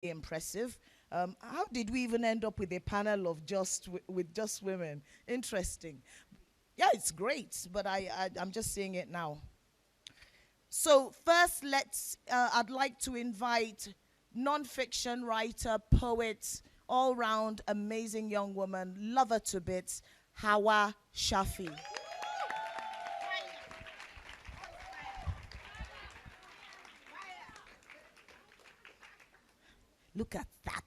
impressive. How did we even end up with a panel of with just women? Interesting. Yeah, it's great, but I'm just saying it now. So first, I'd like to invite nonfiction writer, poet, all-round amazing young woman, lover to bits, Hawa Shafi. Look at that.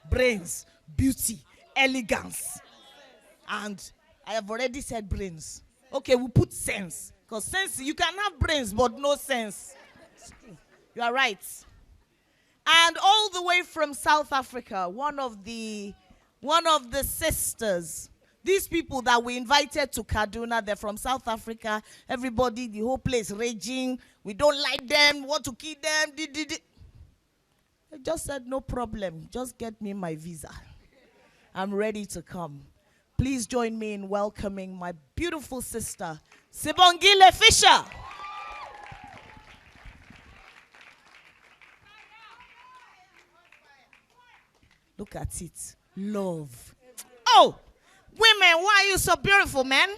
Brains, beauty, elegance. And I have already said brains. Okay, we'll put sense. Because sense, you can have brains, but no sense. You are right. And all the way from South Africa, one of the sisters. These people that we invited to Kaduna, they're from South Africa. Everybody, the whole place raging. We don't like them, want to kill them. I just said, no problem. Just get me my visa. I'm ready to come. Please join me in welcoming my beautiful sister, Sibongile Fisher. Look at it. Love. Oh, women, why are you so beautiful, man?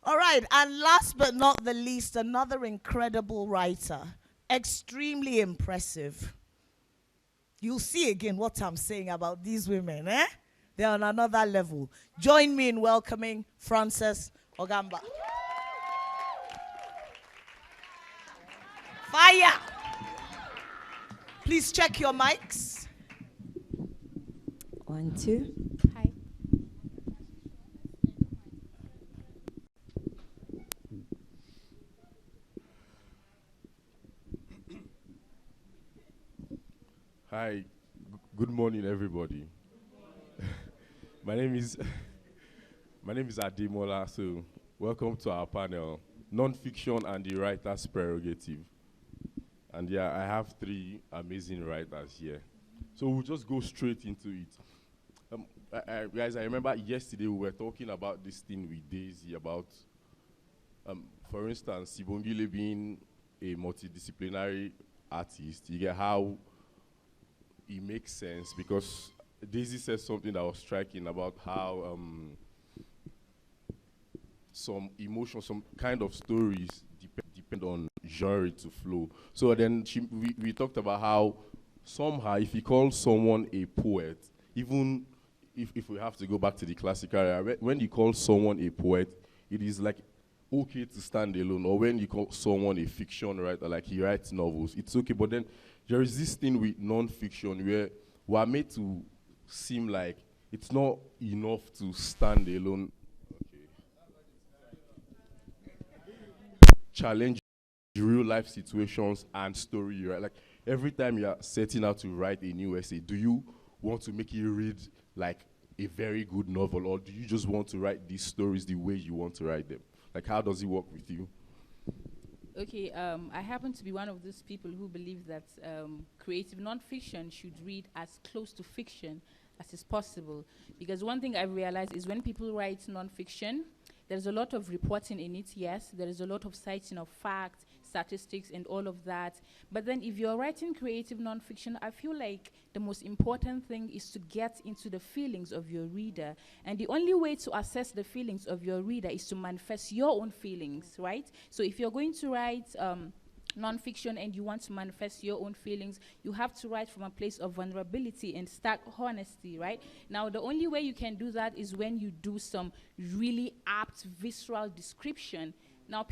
All right, and last but not the least, another incredible writer. Extremely impressive. You'll see again what I'm saying about these women, eh? They're on another level. Join me in welcoming Frances Ogamba. Fire! Please check your mics. 1, 2. Hi. Hi, good morning, everybody. my name is Ademola. So, welcome to our panel, Nonfiction and the Writer's Prerogative. And yeah, I have 3 amazing writers here. So we'll just go straight into it. Guys, I remember yesterday we were talking about this thing with Daisy about, for instance, Sibongile being a multidisciplinary artist. You get how it makes sense, because Daisy said something that was striking about how some emotions, some kind of stories depend on genre to flow. So then we talked about how somehow if you call someone a poet, even if we have to go back to the classical era, when you call someone a poet, it is like okay to stand alone. Or when you call someone a fiction writer, like he writes novels, it's okay. But then there is this thing with non-fiction where we are made to seem like it's not enough to stand alone. Challenge real life situations and story, right? Like every time you are setting out to write a new essay, do you want to make it read like a very good novel, or do you just want to write these stories the way you want to write them? Like, how does it work with you? Okay, I happen to be one of those people who believe that creative nonfiction should read as close to fiction as is possible. Because one thing I've realized is when people write nonfiction, there's a lot of reporting in it, yes. There is a lot of citing of facts, statistics, and all of that. But then if you're writing creative nonfiction, I feel like the most important thing is to get into the feelings of your reader. And the only way to assess the feelings of your reader is to manifest your own feelings, right? So if you're going to write nonfiction and you want to manifest your own feelings, you have to write from a place of vulnerability and stark honesty, right? Now, the only way you can do that is when you do some really apt, visceral description. Now,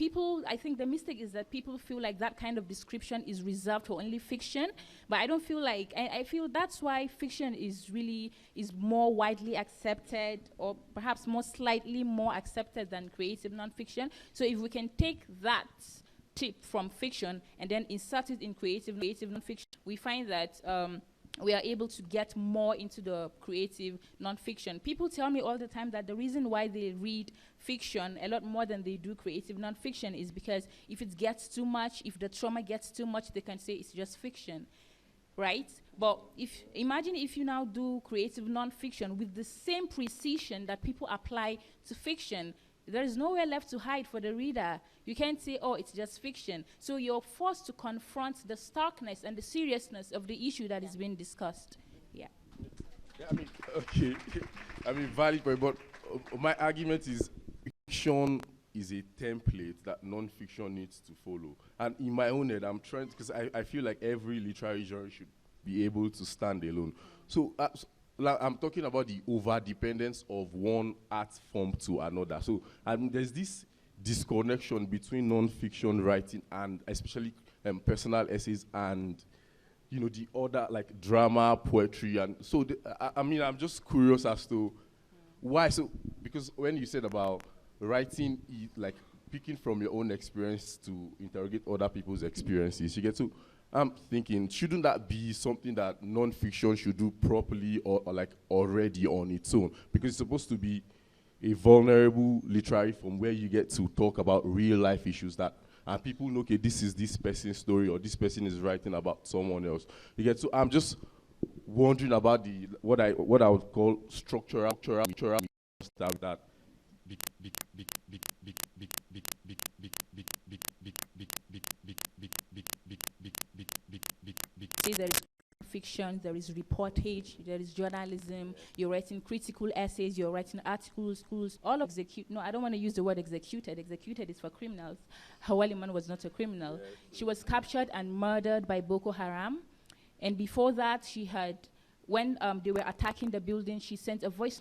I think the mistake is that people feel like that kind of description is reserved for only fiction, but I don't feel like, I feel that's why fiction is more widely accepted, or perhaps slightly more accepted than creative nonfiction. So if we can take that tip from fiction and then insert it in creative nonfiction, we find that we are able to get more into the creative nonfiction. People tell me all the time that the reason why they read fiction a lot more than they do creative nonfiction is because if it gets too much, if the trauma gets too much, they can say it's just fiction, right? But imagine if you now do creative nonfiction with the same precision that people apply to fiction, there is nowhere left to hide for the reader. You can't say, oh, it's just fiction. So you're forced to confront the starkness and the seriousness of the issue that is being discussed. Yeah. Yeah, I mean, okay. I mean, valid point, but my argument is fiction is a template that non-fiction needs to follow. And in my own head, I'm trying, because I feel like every literary genre should be able to stand alone. So, like, I'm talking about the over-dependence of one art form to another. So there's this disconnection between non-fiction writing and especially personal essays and the other, like drama, poetry. And so, I mean, I'm just curious as to why. So, because when you said about writing, like picking from your own experience to interrogate other people's experiences, you get to, I'm thinking, shouldn't that be something that non-fiction should do properly or like already on its own? Because it's supposed to be a vulnerable literary form where you get to talk about real life issues that, and people know, okay, this is this person's story or this person is writing about someone else. You get to, I'm just wondering about the, what I would call structural stuff that there is fiction, there is reportage, there is journalism, you're writing critical essays, you're writing articles, all of execute. No, I don't want to use the word executed. Executed is for criminals. Hawaliman was not a criminal. She was captured and murdered by Boko Haram. And before that, she had, when they were attacking the building, she sent a voice